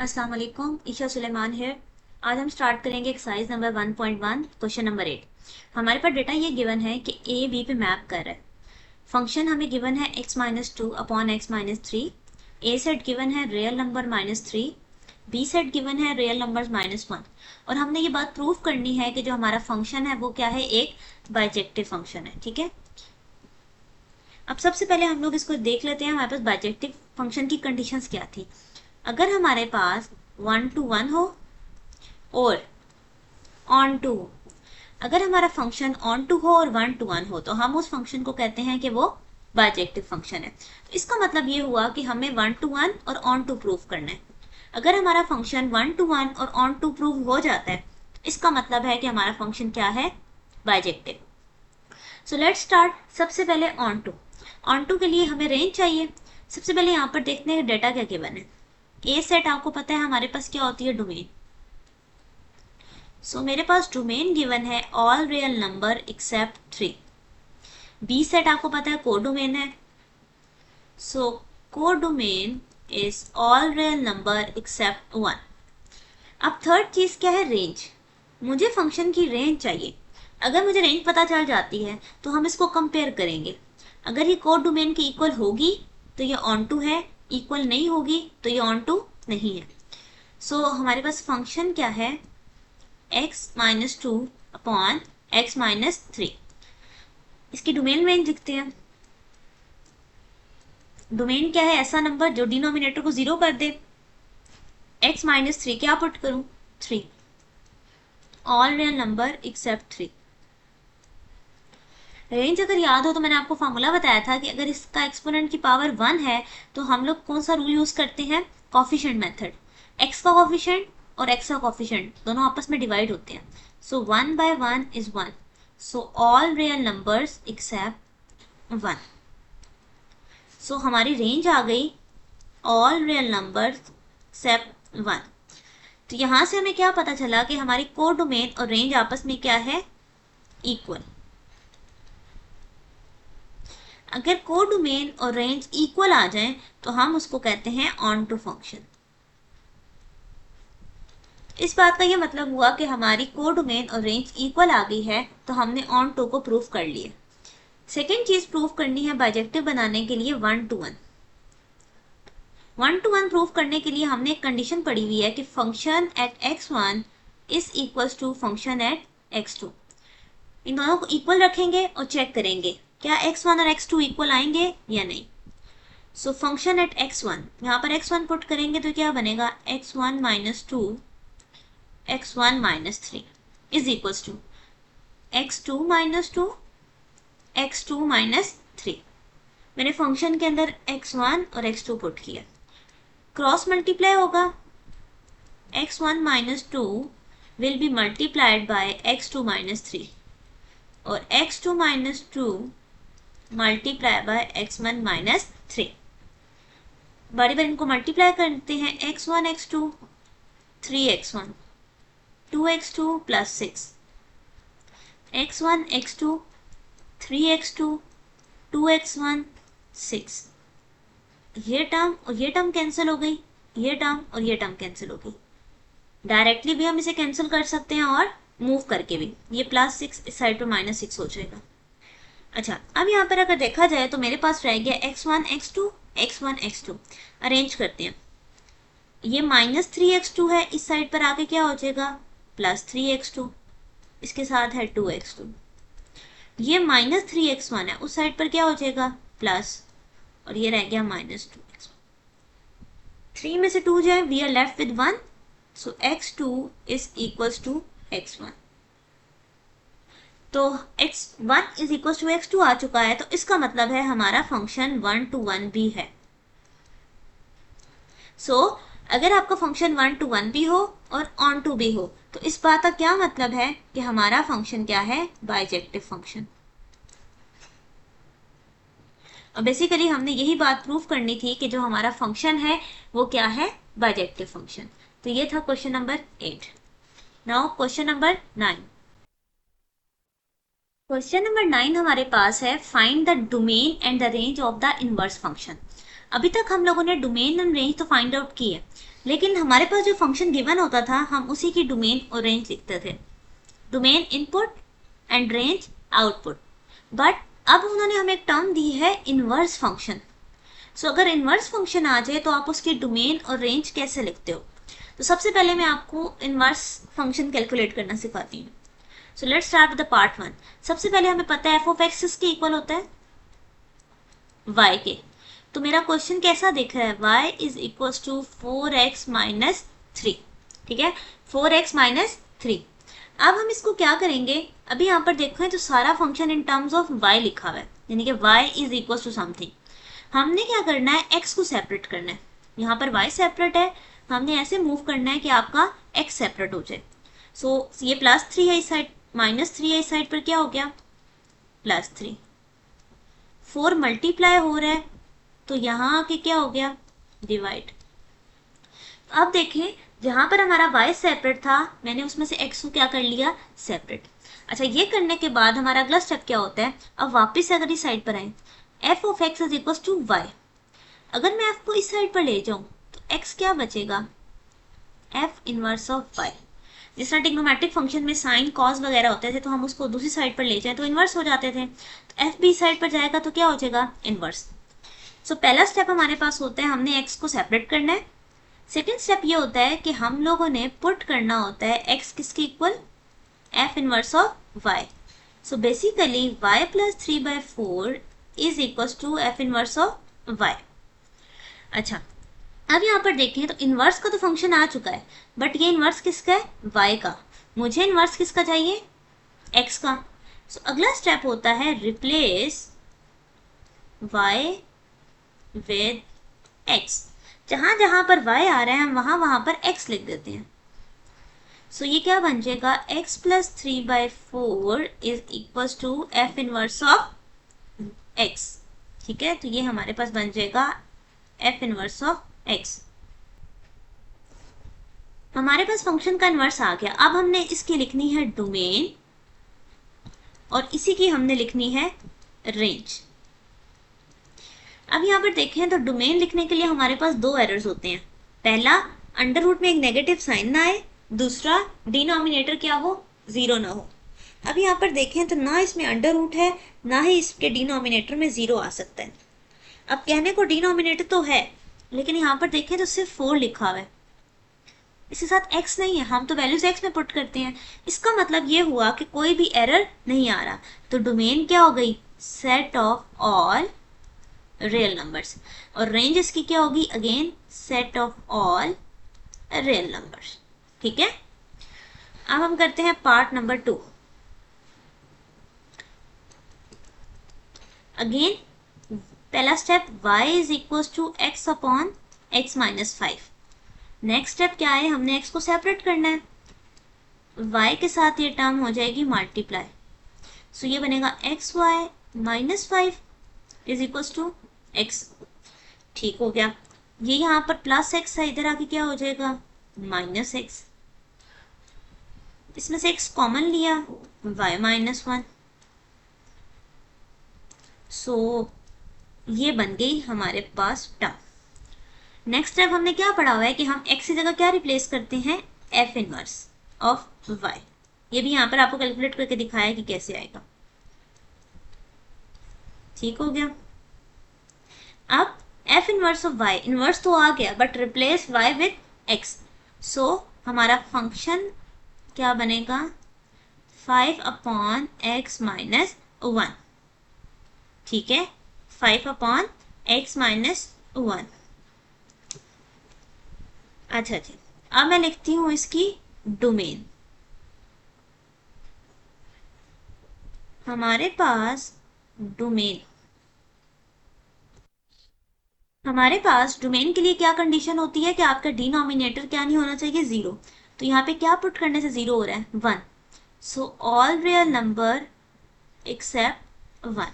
अस्सलाम वालेकुम, ईशा सुलेमान है। आज हम स्टार्ट करेंगे एक्सरसाइज नंबर 1.1 क्वेश्चन नंबर 8। हमारे पास डेटा ये गिवन है कि ए बी पे मैप कर रहा है। फंक्शन हमें गिवन है x-2 upon x-3। A set given है real number -3। B set given है रियल नंबर -1। और हमने ये बात प्रूव करनी है कि जो हमारा फंक्शन है वो क्या है, एक बाइजेक्टिव फंक्शन है। ठीक है, अब सबसे पहले हम लोग इसको देख लेते हैं हमारे पास बाइजेक्टिव फंक्शन की कंडीशंस क्या थी। अगर हमारे पास 1 to 1 हो और ऑन टू, अगर हमारा फंक्शन ऑन टू हो और 1 to 1 हो तो हम उस फंक्शन को कहते हैं कि वो बाइजेक्टिव फंक्शन है। तो इसका मतलब ये हुआ कि हमें 1 to 1 और ऑन टू प्रूव करना है। अगर हमारा फंक्शन 1 to 1 और ऑन टू प्रूव हो जाता है, इसका मतलब है कि हमारा फंक्शन क्या है, बाइजेक्टिव। So let's start. सबसे पहले ऑन टू के लिए हमें रेंज चाहिए। सबसे पहले यहाँ पर देखते हैं डेटा क्या गिवन है। ए सेट आपको पता है हमारे पास क्या होती है, डोमेन। सो मेरे पास डोमेन गिवन है all real number except 3। B set आपको पता है कोडोमेन है। So codomain is all real number except 1। अब थर्ड चीज क्या है, रेंज। मुझे फंक्शन की रेंज चाहिए। अगर मुझे रेंज पता चल जाती है तो हम इसको कंपेयर करेंगे। अगर ये कोड डोमेन की इक्वल होगी तो ये ऑन टू है, इक्वल नहीं होगी तो ये ऑन टू नहीं है। सो हमारे पास फंक्शन क्या है, x-2 अपॉन x-3। इसकी डोमेन रेंज लिखते हैं। डोमेन क्या है, ऐसा नंबर जो डिनोमिनेटर को 0 कर दे। x-3 क्या पुट करूं, 3। All real number except 3। Range अगर याद हो तो मैंने आपको फॉर्मूला बताया था कि अगर इसका एक्सपोनेंट की पावर 1 है तो हम लोग कौन सा रूल यूज करते हैं, कॉफिशिएंट मेथड। x का कॉफिशिएंट और x का कॉफिशिएंट दोनों आपस में डिवाइड होते हैं। सो 1/1 is 1। So all real numbers accept 1। सो हमारी रेंज आ गई ऑल रियल नंबर्स एक्सेप्ट 1। तो यहां से हमें क्या पता चला कि हमारी कोडोमेन और रेंज आपस में क्या है, इक्वल। अगर कोडोमेन और रेंज इक्वल आ जाएं तो हम उसको कहते हैं ऑन टू फंक्शन। इस बात का ये मतलब हुआ कि हमारी कोडोमेन और रेंज इक्वल आ गई है तो हमने ऑन टू को प्रूव कर लिया। सेकेंड चीज प्रूव करनी है बाइजेक्टिव बनाने के लिए 1 to 1। 1 to 1 प्रूव करने के लिए हमने एक कंडीशन पढ़ी हुई है कि function at x1 is equals to function at x2। इन दोनों को इक्वल रखेंगे और चेक करेंगे क्या x1 और x2 इक्वल आएंगे या नहीं। सो फंक्शन एट x1, यहाँ पर x1 पुट करेंगे तो क्या बनेगा, x1 minus 2 x1 minus 3 is equals to x2 minus 2 x2 minus 3। मैंने फंक्शन के अंदर x1 और x2 पुट किया, क्रॉस मल्टीप्लाई होगा। x1 minus 2 will be multiplied by x2 minus 3 और x2 minus 2 multiply by x1 minus 3। बारी बारी इनको मल्टीप्लाई करते हैं, x1 x2 3x1 2x2 plus 6 x1 x2 3x2 2x1 6। ये टर्म और ये टर्म कैंसिल हो गई, ये टर्म और ये टर्म कैंसिल हो गई। डायरेक्टली भी हम इसे कैंसिल कर सकते हैं और मूव करके भी। ये +6 इस साइड पर -6 हो जाएगा। अच्छा, अब यहाँ पर अगर देखा जाए तो मेरे पास रह गया x1 x2 x1 x2। Arrange करते हैं, ये -3x2 है, इस साइड पर आके क्या हो जाएगा, +3x2। इसके साथ है 2x2। ये -3x1 है, उस साइड पर क्या हो जाएगा, प्लस, और ये रह गया -2x1। 3 में से 2 जाए, we are left with 1। So x2 is equals to x1। तो x1 is equal to x2 आ चुका है, तो इसका मतलब है हमारा फंक्शन 1 to 1 भी है। सो अगर आपका फंक्शन 1 to 1 भी हो और ऑन टू भी हो तो इस बात का क्या मतलब है कि हमारा फंक्शन क्या है, बाइजेक्टिव फंक्शन। और बेसिकली हमने यही बात प्रूव करनी थी कि जो हमारा फंक्शन है वो क्या है, बाइजेक्टिव फंक्शन। तो ये था question number 8। Now question number 9। Question number 9 हमारे पास है, find the domain and the range of the inverse function. अभी तक हम लोगों ने डोमेन एंड रेंज तो फाइंड आउट की है, लेकिन हमारे पास जो फंक्शन गिवन होता था हम उसी की डोमेन और रेंज लिखते थे, domain input and range output. But अब उन्होंने हमें एक टर्म दी है इनवर्स फंक्शन। सो अगर इनवर्स फंक्शन आ जाए तो आप उसकी डोमेन और रेंज कैसे लिखते हो? तो सबसे पहले मैं आपको इनवर्स फंक्शन कैलकुलेट करना सिखाती हूँ। So let's start with the part 1। सबसे पहले हमें पता है एफ ऑफ एक्स किसके इक्वल होता है? y के। तो मेरा क्वेश्चन कैसा दिख रहा है? y is equal to 4x minus 3। ठीक है, 4x माइनस 3। अब हम इसको क्या करेंगे, अभी यहाँ पर देखो तो सारा function in terms of y लिखा हुआ है, यानी कि y is equal to something. हमने क्या करना है, x को सेपरेट करना है। यहाँ पर y सेपरेट है, हमने ऐसे मूव करना है कि आपका x सेपरेट हो जाए। सो ये +3 है इस साइड, -3 है इस साइड पर, क्या हो गया? +3। 4 मल्टीप्लाई हो रहा है तो यहाँ आके क्या हो गया? डिवाइड। अब देखें, जहां पर हमारा y सेपरेट था मैंने उसमें से x को क्या कर लिया? सेपरेट। अच्छा, ये करने के बाद हमारा अगला स्टेप क्या होता है? अब वापस से अगर इस साइड पर आए, f of x is equal to y। अगर मैं f को इस साइड पर ले जाऊं तो x क्या बचेगा? f inverse of y। जिस तरह ट्रिग्नोमेट्रिक फंक्शन में साइन कॉस वगैरह होते थे तो हम उसको दूसरी साइड पर ले जाएं तो इन्वर्स हो जाते थे, तो एफ भी साइड पर जाएगा तो क्या हो जाएगा? इन्वर्स। सो पहला स्टेप हमारे पास होता है, हमने एक्स को सेपरेट करना है। सेकेंड स्टेप ये होता है कि हम लोगों ने पुट करना होता है एक्स किसके इक्वल? F inverse of y. So basically y plus 3/4 is equal to f inverse of y. अच्छा, अब यहाँ पर देखें तो इनवर्स का तो फंक्शन आ चुका है, बट ये इनवर्स किसका है? y का। मुझे इनवर्स किसका चाहिए? x का। सो अगला स्टेप होता है रिप्लेस y विद x। जहां जहां पर y आ रहा है हम वहां वहां पर x लिख देते हैं। सो ये क्या बन जाएगा? x plus 3/4 is equal to f inverse of x। ठीक है, तो ये हमारे पास बन जाएगा एफ इनवर्स ऑफ x। हमारे पास फंक्शन का इनवर्स आ गया। अब हमने इसकी लिखनी है डोमेन और इसी की हमने लिखनी है रेंज। अब यहाँ पर देखें तो डोमेन लिखने के लिए हमारे पास दो एरर्स होते हैं। पहला, अंडर रूट में एक नेगेटिव साइन ना आए, दूसरा डिनोमिनेटर क्या हो? 0 ना हो। अब यहाँ पर देखें तो ना इसमें अंडर रूट है, ना ही इसके डिनोमिनेटर में 0 आ सकता है। अब कहने को डिनोमिनेटर तो है, लेकिन यहाँ पर देखें तो सिर्फ 4 लिखा हुआ है, इसके साथ x नहीं है, हम तो वैल्यूज x में पुट करते हैं। इसका मतलब ये हुआ कि कोई भी एरर नहीं आ रहा। तो डोमेन क्या हो गई? Set of all real numbers. और रेंज इसकी क्या होगी? Again set of all real numbers. ठीक है, अब हम करते हैं पार्ट नंबर 2। अगेन पहला step y is equal to x upon x minus 5। Next step क्या है? हमने x को सेपरेट करना है, y के साथ ये टर्म हो जाएगी मल्टीप्लाई। सो ये बनेगा xy minus 5 is equal to x। ठीक हो गया, ये यहाँ पर प्लस x है, इधर आके क्या हो जाएगा? Minus x। इसमें से x कॉमन लिया, y माइनस 1। सो ये बन गई हमारे पास टर्म। नेक्स्ट स्टेप हमने क्या पढ़ा हुआ है कि हम x की जगह क्या रिप्लेस करते हैं? f inverse of y। ये भी यहाँ पर आपको कैलकुलेट करके दिखाया कि कैसे आएगा। ठीक हो गया। अब f inverse of y, inverse तो आ गया but replace y with x। सो हमारा फंक्शन क्या बनेगा? 5 अपॉन x माइनस 1। ठीक है, 5 अपॉन x माइनस 1। अच्छा जी, अब मैं लिखती हूं इसकी डोमेन। हमारे पास डोमेन के लिए क्या कंडीशन होती है कि आपका डिनोमिनेटर क्या नहीं होना चाहिए? 0। तो यहाँ पे क्या पुट करने से 0 हो रहा है? 1। So all real number except 1।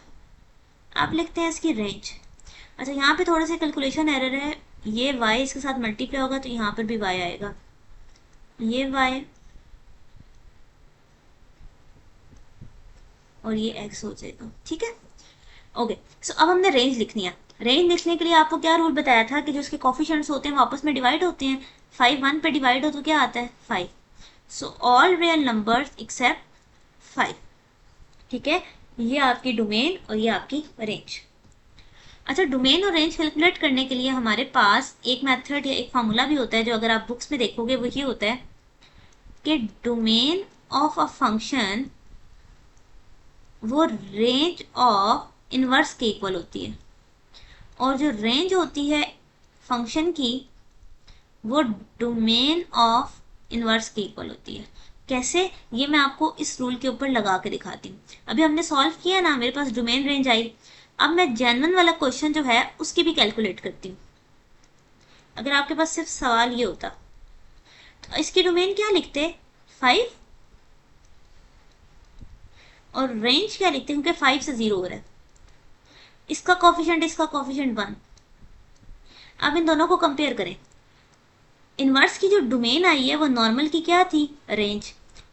आप लिखते हैं इसकी रेंज। अच्छा, यहाँ पे थोड़ा सा कैलकुलेशन एरर है, ये y इसके साथ मल्टीप्लाई होगा तो यहाँ पर भी y आएगा, ये y और ये x हो जाएगा। ठीक है, ओके। सो अब हमने रेंज लिखनी है। रेंज लिखने के लिए आपको क्या रूल बताया था कि जो उसके कोफिशिएंट्स होते हैं वो आपस में डिवाइड होते हैं। 5 1 पे डिवाइड हो तो क्या आता है 5। So all real numbers accept 5। ठीक है, ये आपकी डोमेन और ये आपकी रेंज। अच्छा, डोमेन और रेंज कैलकुलेट करने के लिए हमारे पास एक मेथड या एक फार्मूला भी होता है, जो अगर आप बुक्स में देखोगे वो ये होता है कि डोमेन ऑफ अ फंक्शन वो रेंज ऑफ इनवर्स के इक्वल होती है, और जो रेंज होती है फंक्शन की वो डोमेन ऑफ इनवर्स के इक्वल होती है। कैसे, ये मैं आपको इस रूल के ऊपर लगा के दिखाती हूँ। अभी हमने सॉल्व किया ना, मेरे पास डोमेन रेंज आई। अब मैं जेन्युइन वाला क्वेश्चन जो है उसकी भी कैलकुलेट करती हूँ। अगर आपके पास सिर्फ सवाल ये होता तो इसकी डोमेन क्या लिखते 5, और रेंज क्या लिखते हैं क्योंकि 5 से 0 हो रहा है। इसका कॉफिशिएंट 1। अब इन दोनों को कंपेयर करें। इनवर्स की जो डोमेन आई है वो नॉर्मल की क्या थी, रेंज,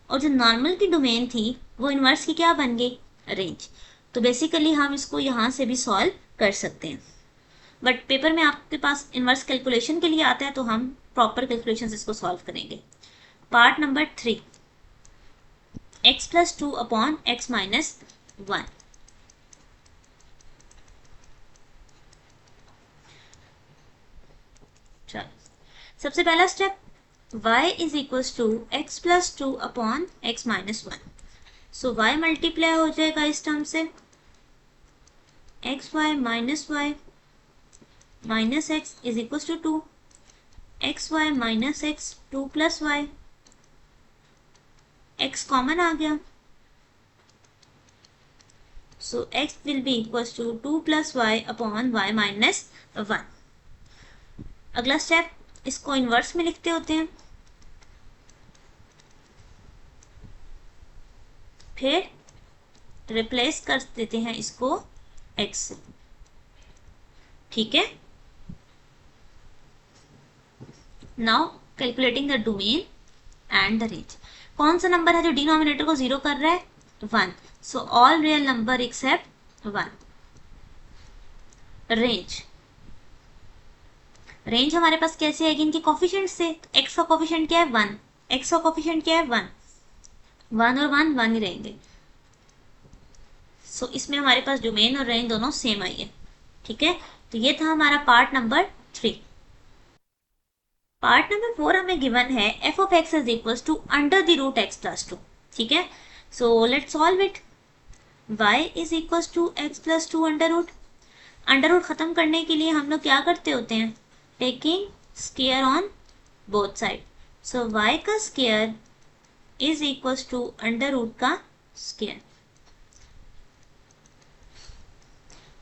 और जो नॉर्मल की डोमेन थी वो इनवर्स की क्या बन गई, रेंज। तो बेसिकली हम इसको यहाँ से भी सॉल्व कर सकते हैं, बट पेपर में आपके पास इनवर्स कैलकुलेशन के लिए आता है तो हम प्रॉपर कैलकुलेशन इसको सॉल्व करेंगे। Part number 3, x plus 2 upon x minus 1। चलो, सबसे पहला step, y is equal to x plus 2 upon x minus 1। So y multiply हो जाएगा इस टर्म से, x y minus x is equal to 2, x y minus x 2 plus y, x common आ गया, so x will be equal to 2 plus Y upon y minus 1। अगला step, इसको inverse में लिखते होते हैं, फिर रिप्लेस कर देते हैं इसको x से। ठीक है, now calculating the domain and the range. कौन सा नंबर है जो डिनोमिनेटर को 0 कर रहा है, 1। So all real number except 1। Range हमारे पास कैसे आएगी, इनके कोफिशिएंट से। तो x का कोफिशिएंट क्या है 1, x का कोफिशिएंट क्या है 1, 1 और 1 1 ही रहेंगे। सो इसमें हमारे पास डोमेन और रेंज दोनों सेम आई है। ठीक है, तो ये था हमारा पार्ट नंबर 3। पार्ट नंबर 4 हमें गिवन है f of x is equal to under the root x plus 2। ठीक है, so let's solve it. y is equal to x plus 2 under root खत्म करने के लिए हम लोग क्या करते होते हैं, taking square on both side. So y का square is equal to under root का स्क्वायर।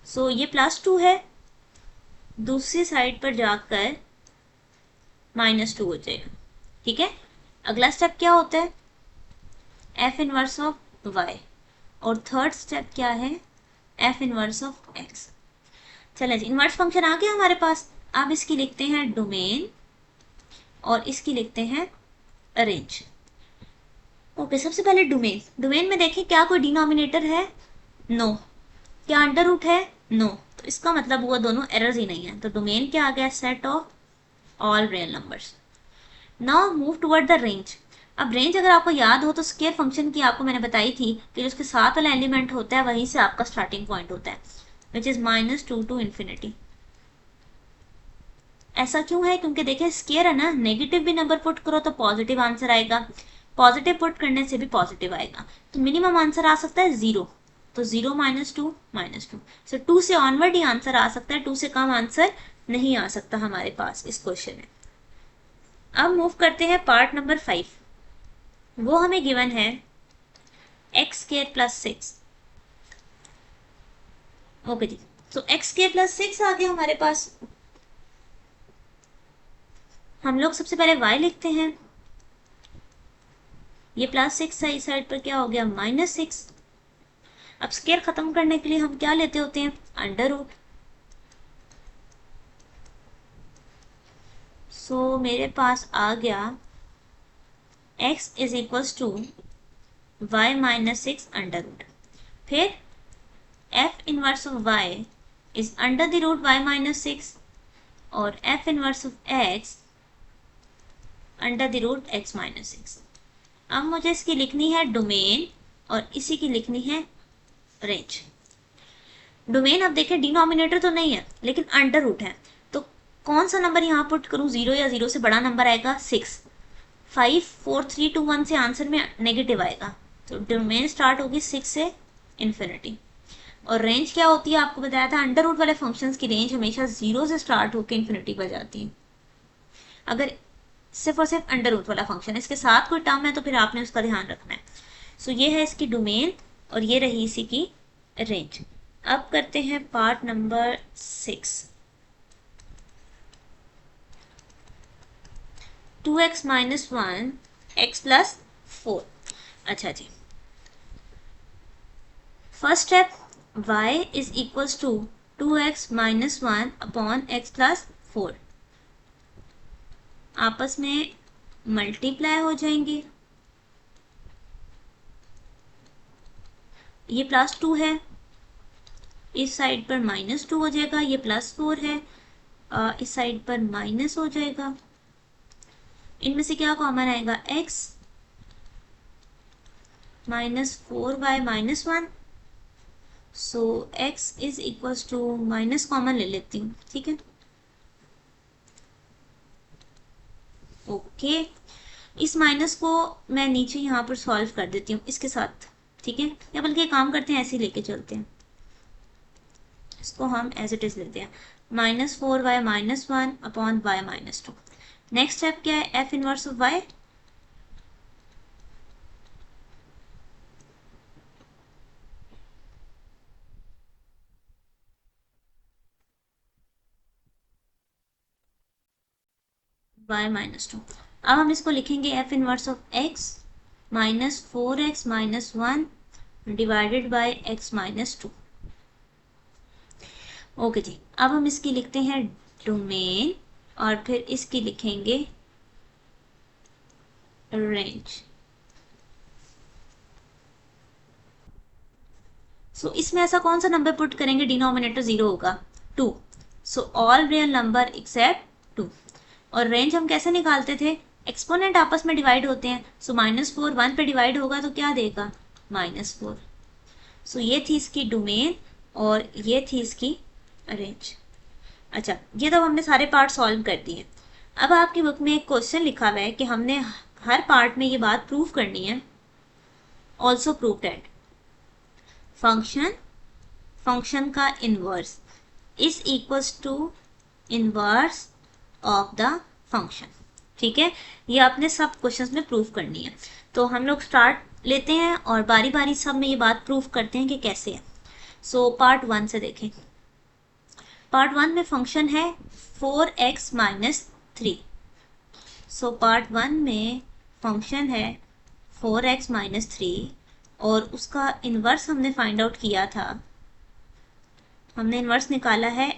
सो ये प्लस 2 है, दूसरी साइड पर जाकर -2 हो जाएगा। ठीक है, अगला स्टेप क्या होता है, f इनवर्स ऑफ y, और थर्ड स्टेप क्या है, f इनवर्स ऑफ x। चलें जी, इनवर्स फंक्शन आ गया हमारे पास। अब इसकी लिखते हैं डोमेन और इसकी लिखते हैं रेंज। ओके, सबसे पहले डोमेन में देखें क्या कोई डिनोमिनेटर है, नो। क्या अंडर रूट है, नो। तो इसका मतलब हुआ दोनों एरर्स ही नहीं है। तो डोमेन क्या आ गया, set of all real numbers. Now move toward the range. अब रेंज अगर आपको याद हो तो स्क्वायर फंक्शन की आपको मैंने बताई थी कि जो उसके साथ वाला एलिमेंट होता है वहीं से आपका स्टार्टिंग पॉइंट होता है, विच इज -2 टू इन्फिनिटी। ऐसा क्यों है, क्योंकि देखिए स्क्वायर है ना, नेगेटिव भी नंबर पुट करो तो पॉजिटिव आंसर आएगा, पॉजिटिव पुट करने से भी पॉजिटिव आएगा। तो मिनिमम आंसर आ सकता है 0। तो 0 -2 सो 2 से ऑनवर्ड ही आंसर आ सकता है, 2 से कम आंसर नहीं आ सकता हमारे पास इस क्वेश्चन में। अब मूव करते हैं पार्ट नंबर 5। वो हमें गिवन है x² + 6। ओके जी, तो x² + 6 आ गया हमारे पास। हम लोग सबसे पहले y लिखते हैं, ये +6 है, इस साइड पर क्या हो गया -6। अब स्क्वायर खत्म करने के लिए हम क्या लेते होते हैं, अंडर रूट। सो मेरे पास आ गया x is equal to y -6 under root. फिर f inverse of y is under the root y minus 6 और f inverse of x under the root x minus 6। अब मुझे इसकी लिखनी है डोमेन और इसी की लिखनी है रेंज। डोमेन अब देखें डिनोमिनेटर तो नहीं है लेकिन अंडर रूट है, तो कौन सा नंबर यहाँ पुट करूँ, 0 या 0 से बड़ा नंबर आएगा 6। 5 4 3 2 1 से आंसर में नेगेटिव आएगा, तो डोमेन स्टार्ट होगी 6 से इन्फिनिटी। और रेंज क्या होती है, आपको बताया था अंडर रूट वाले फंक्शंस की रेंज हमेशा 0 से स्टार्ट होकर इन्फिनिटी पर जाती है। अगर सिर्फ और सिर्फ अंडर रूट वाला फंक्शन, इसके साथ कोई टर्म है तो फिर आपने उसका ध्यान रखना है। सो ये है इसकी डोमेन और ये रही इसी की रेंज। अब करते हैं part number 6। 2x minus 1 x plus 4। अच्छा जी, first step y is equals to 2x minus 1 upon x plus 4, आपस में मल्टीप्लाई हो जाएंगे। ये प्लस 2 है, इस साइड पर माइनस 2 हो जाएगा, ये प्लस 4 है, इस साइड पर माइनस हो जाएगा। इनमें से क्या कॉमन आएगा, x minus 4y minus 1। So x is equals to minus common ले लेती हूँ, ठीक है। ओके, इस माइनस को मैं नीचे यहाँ पर सॉल्व कर देती हूँ इसके साथ, ठीक है। या बल्कि काम करते हैं ऐसे ही लेके चलते हैं, इसको हम एज इट इज लेते हैं, minus 4y minus 1 upon y minus 2। Next step क्या है, f inverse of y। y minus 2। अब हम इसको लिखेंगे f inverse of x minus 4x minus 1 divided by x minus 2। Okay जी, अब हम इसकी लिखते हैं डोमेन और फिर इसकी लिखेंगे रेंज। सो इसमें ऐसा कौन सा नंबर पुट करेंगे डिनोमिनेटर 0 होगा, 2। So all real number accept 2। और रेंज हम कैसे निकालते थे, एक्सपोनेंट आपस में डिवाइड होते हैं। सो माइनस 4 1 पे डिवाइड होगा तो क्या देगा, माइनस 4। सो ये थी इसकी डोमेन और ये थी इसकी रेंज। अच्छा, ये तो हमने सारे पार्ट सॉल्व कर दिए। अब आपकी बुक में एक क्वेश्चन लिखा हुआ है कि हमने हर पार्ट में ये बात प्रूव करनी है, ऑल्सो प्रूव दैट फंक्शन का inverse is equals to inverse of the function, ठीक है। ये आपने सब क्वेश्चंस में प्रूव करनी है। तो हम लोग स्टार्ट लेते हैं और बारी बारी सब में ये बात प्रूव करते हैं कि कैसे है। सो पार्ट 1 से देखें। पार्ट 1 में फंक्शन है 4x माइनस 3। सो पार्ट 1 में फंक्शन है 4x माइनस 3 और उसका इन्वर्स हमने फाइंड आउट किया था। हमने इन्वर्स निकाला है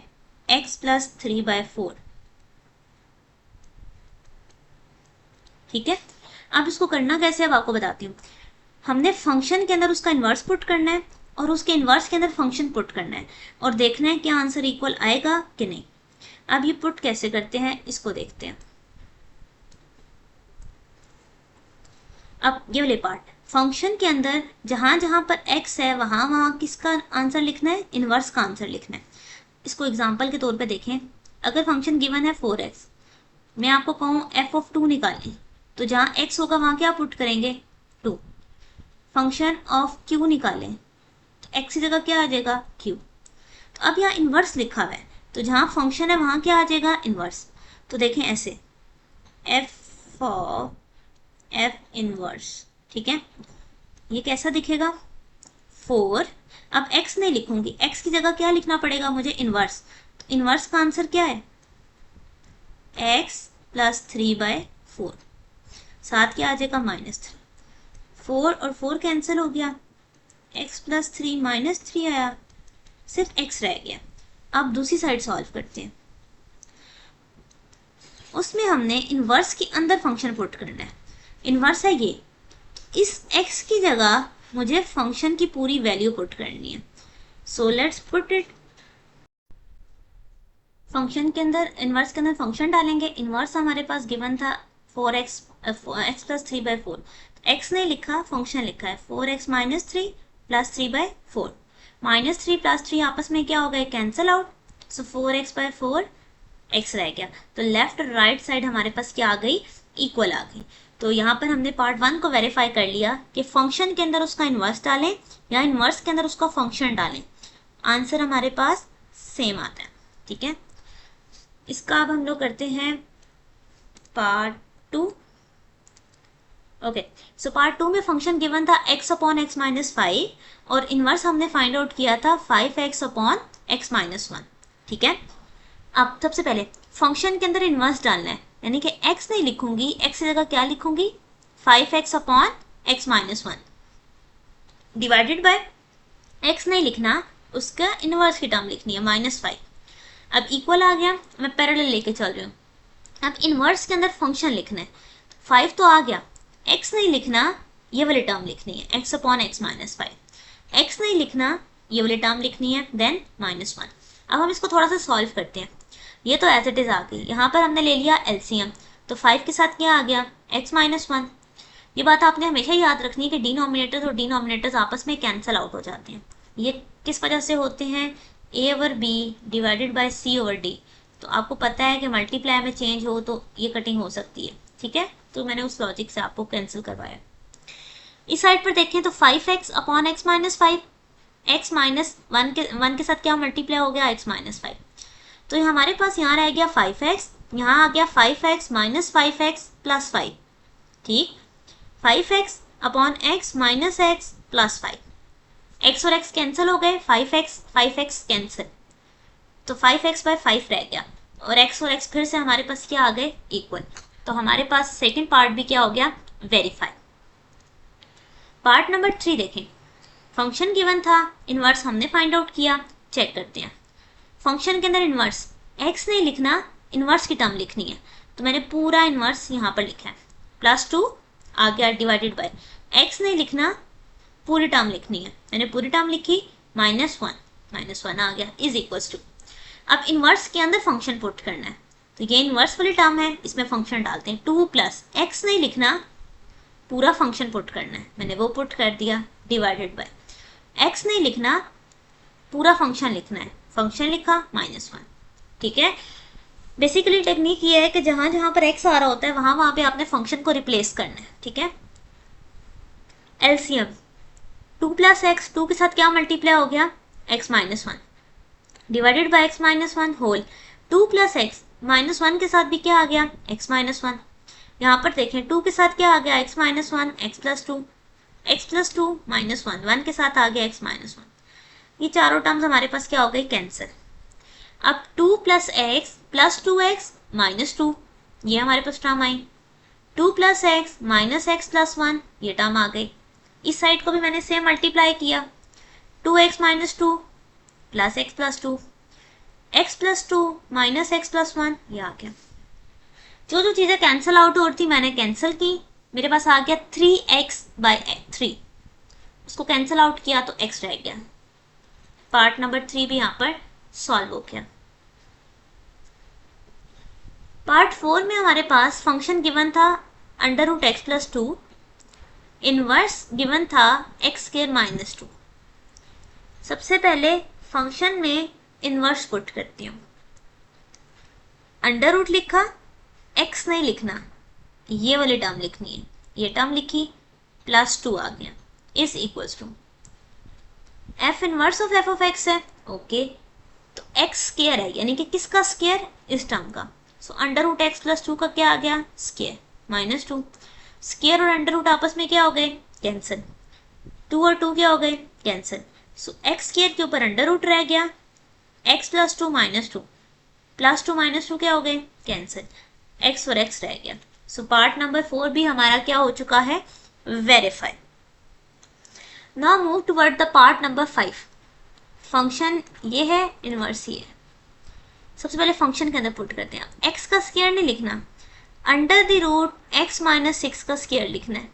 x प्लस 3/4, ठीक है। अब इसको करना कैसे, अब आपको बताती हूँ। हमने फंक्शन के अंदर उसका इन्वर्स पुट करना है और उसके इन्वर्स के अंदर फंक्शन पुट करना है और देखना है क्या आंसर इक्वल आएगा कि नहीं। अब ये पुट कैसे करते हैं इसको देखते हैं। अब ये वाले पार्ट, फंक्शन के अंदर जहां जहां पर x है वहां वहां किसका आंसर लिखना है, इन्वर्स का आंसर लिखना है। इसको एग्जांपल के तौर पे देखें। अगर फंक्शन गिवन है 4x, मैं आपको कहूँ f ऑफ 2 निकालें, तो जहां x होगा वहां क्या पुट करेंगे, 2। फंक्शन ऑफ q निकालें तो x की जगह क्या आ जाएगा, q। तो अब यहाँ इन्वर्स लिखा हुआ है तो जहां फंक्शन है वहां क्या आ जाएगा, इन्वर्स। तो देखें ऐसे, f ऑफ f इनवर्स, ठीक है। ये कैसा दिखेगा, 4। अब x नहीं लिखूंगी, x की जगह क्या लिखना पड़ेगा मुझे, इनवर्स। तो इनवर्स का आंसर क्या है, x प्लस 3/4, साथ क्या आ जाएगा, -3। 4 और 4 कैंसिल हो गया, x प्लस 3 -3 आया, सिर्फ x रह गया। अब दूसरी साइड सॉल्व करते हैं। उसमें हमने इनवर्स के अंदर फंक्शन पुट करना है। इनवर्स है ये, इस x की जगह मुझे फंक्शन की पूरी वैल्यू पुट करनी है। So let's put it. Function के अंदर इनवर्स के अंदर फंक्शन डालेंगे। इनवर्स हमारे पास गिवन था 4x x प्लस 3/4, x नहीं लिखा, फंक्शन लिखा है 4x minus 3 plus 3/4। Minus 3 plus 3 आपस में क्या हो गए, कैंसिल आउट, सो 4x/4 x रह गया। तो लेफ्ट और राइट साइड हमारे पास क्या आ गई, इक्वल आ गई। तो यहाँ पर हमने पार्ट 1 को वेरीफाई कर लिया कि फंक्शन के अंदर उसका इन्वर्स डालें या इन्वर्स के अंदर उसका फंक्शन डालें, आंसर हमारे पास सेम आता है। ठीक है, इसका अब हम लोग करते हैं पार्ट 2। ओके, सो पार्ट 2 में फंक्शन गिवन था x अपॉन x माइनस 5 और इनवर्स हमने फाइंड आउट किया था 5x अपॉन x माइनस 1। ठीक है, अब सबसे पहले फंक्शन के अंदर इनवर्स डालना है, यानी कि x नहीं लिखूंगी, x की जगह क्या लिखूंगी, 5x upon x minus 1 divided by x नहीं लिखना, उसका इनवर्स की टर्म लिखनी है -5। अब इक्वल आ गया, मैं पैरेलल लेके चल रही हूँ। अब इनवर्स के अंदर फंक्शन लिखना है, 5 तो आ गया, x नहीं लिखना, ये वाली टर्म लिखनी है x upon x minus 5। x नहीं लिखना, ये वाली टर्म लिखनी है, देन -1। अब हम इसको थोड़ा सा सॉल्व करते हैं। ये तो एज इट इज आ गई, यहाँ पर हमने ले लिया एलसीएम, तो 5 के साथ क्या आ गया, x माइनस 1। ये बात आपने हमेशा याद रखनी है कि डिनोमिनेटर्स और डिनोमिनेटर्स आपस में कैंसिल आउट हो जाते हैं। ये किस वजह से होते हैं, a over b divided by c over d। तो आपको पता है कि मल्टीप्लाई में चेंज हो तो ये कटिंग हो सकती है। ठीक है, तो मैंने उस लॉजिक से आपको कैंसिल करवाया। इस साइड पर देखें तो 5x upon x minus 5, x minus 1 के साथ क्या मल्टीप्लाई हो गया, x माइनस 5। तो हमारे पास यहाँ रह गया 5x, यहाँ आ गया 5x माइनस 5x प्लस 5। ठीक, 5x upon x minus x plus 5, x और x कैंसिल हो गए, 5x कैंसिल, तो 5x बाय 5 रह गया और x और x फिर से हमारे पास क्या आ गए, इक्वल। तो हमारे पास सेकंड पार्ट भी क्या हो गया, वेरीफाई। पार्ट नंबर 3 देखें, फंक्शन गिवन था, इनवर्स हमने फाइंड आउट किया, चेक करते हैं। फंक्शन के अंदर इनवर्स x नहीं लिखना, इनवर्स की टर्म लिखनी है, तो मैंने पूरा इनवर्स यहाँ पर लिखा है, +2 आ गया डिवाइडेड बाय, x नहीं लिखना, पूरी टर्म लिखनी है, मैंने पूरी टर्म लिखी, -1 आ गया इज इक्वल्स टू। अब इनवर्स के अंदर फंक्शन पुट करना है, तो ये इनवर्स वाली टर्म है, इसमें फंक्शन डालते हैं, 2 प्लस x नहीं लिखना, पूरा फंक्शन पुट करना है, मैंने वो पुट कर दिया डिवाइडेड बाय, x नहीं लिखना, पूरा फंक्शन लिखना है, फंक्शन लिखा -1। ठीक है, बेसिकली टेक्निक ये है कि जहां जहां पर x आ रहा होता है वहां पे आपने फंक्शन को रिप्लेस करना है। ठीक है, एलसीएम 2 प्लस एक्स, 2 के साथ क्या मल्टीप्लाई हो गया, x minus 1 divided by x minus 1 whole, 2 plus x -1 के साथ भी क्या आ गया, x माइनस 1। यहाँ पर देखें 2 के साथ क्या आ गया, x माइनस 1, x प्लस 2 -1, 1 के साथ आ गया x माइनस 1। ये चारों टर्म्स हमारे पास क्या हो गई, कैंसिल। अब 2 plus x plus 2x minus 2, ये हमारे पास टर्म आई। 2 plus x minus x plus 1, ये टर्म आ गई। इस साइड को भी मैंने सेम मल्टीप्लाई किया, 2x minus 2 plus x plus 2, x plus 2 minus x plus 1, ये आ गया। जो जो चीज़ें कैंसिल आउट हो रही थी मैंने कैंसिल की, मेरे पास आ गया 3x बाय 3, उसको कैंसिल आउट किया तो x रह गया। पार्ट नंबर 3 भी यहाँ पर सॉल्व हो गया। पार्ट 4 में हमारे पास फंक्शन गिवन था √x प्लस 2, इनवर्स गिवन था x² माइनस 2। सबसे पहले फंक्शन में इनवर्स पुट करती हूँ, अंडर रूट लिखा, x नहीं लिखना, ये वाली टर्म लिखनी है, ये टर्म लिखी, +2 आ गया is equals to f inverse of f of x है। ओके, तो x स्क्वायर है, यानी कि किसका स्क्वायर, इस टर्म का। सो √x प्लस 2 का क्या आ गया, स्क्वायर -2। स्क्वायर और अंडर रूट आपस में क्या हो गए, कैंसिल, 2 और 2 क्या हो गए, कैंसिल। सो x स्क्वायर के ऊपर अंडर रूट रह गया, x प्लस 2 -2 +2 -2 क्या हो गए, कैंसिल, x और x रह गया। सो पार्ट नंबर 4 भी हमारा क्या हो चुका है, verify. Now move toward the part number 5। Function ये है, इनवर्स ये है। सबसे पहले फंक्शन के अंदर पुट करते हैं, x का स्क्वायर नहीं लिखना, under the root x minus 6 का स्क्वायर लिखना है,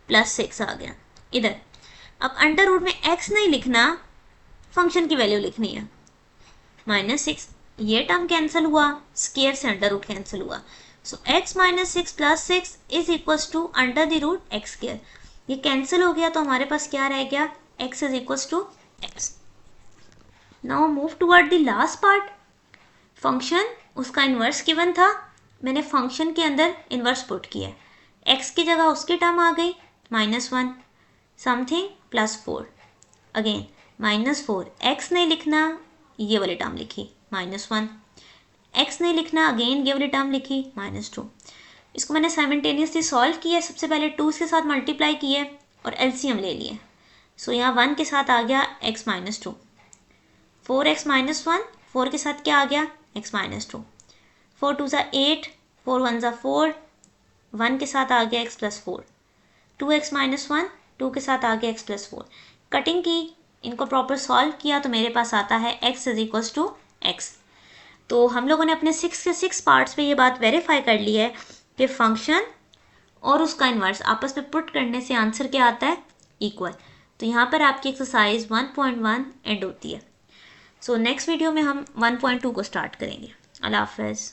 +6 आ गया इधर। अब अंडर रूट में x नहीं लिखना, फंक्शन की वैल्यू लिखनी है, -6 ये टर्म कैंसिल हुआ, स्क्वायर से अंडर रूट कैंसिल हुआ। So x minus six plus six is equals to under the root x square. ये कैंसिल हो गया तो हमारे पास क्या रह गया, x is equals to x. Now move toward the last part. Function उसका इन्वर्स गिवन था, मैंने फंक्शन के अंदर इन्वर्स पुट किया, x की जगह उसकी टर्म आ गई -1 समथिंग +4। अगेन -4, x नहीं लिखना, ये वाली टर्म लिखी -1, x नहीं लिखना, अगेन ये वाली टर्म लिखी -2। इसको मैंने साइमल्टेनियसली सॉल्व किया, सबसे पहले 2 के साथ मल्टीप्लाई किए और एलसीएम ले लिए। सो यहाँ 1 के साथ आ गया x -2, 4x -1, 4 के साथ क्या आ गया x -2, 4 2 ज़ा 8, 4 1 ज़ा 4, 1 के साथ आ गया x +4, 2x -1, 2 के साथ आ गया x +4। कटिंग की, इनको प्रॉपर सॉल्व किया तो मेरे पास आता है x is equals to x। तो हम लोगों ने अपने 6 के 6 पार्ट्स पे ये बात वेरीफाई कर ली है कि फंक्शन और उसका इन्वर्स आपस में पुट करने से आंसर क्या आता है, इक्वल। तो यहाँ पर आपकी एक्सरसाइज 1.1 एंड होती है। सो नेक्स्ट वीडियो में हम 1.2 को स्टार्ट करेंगे। अल्लाह हाफ़िज़।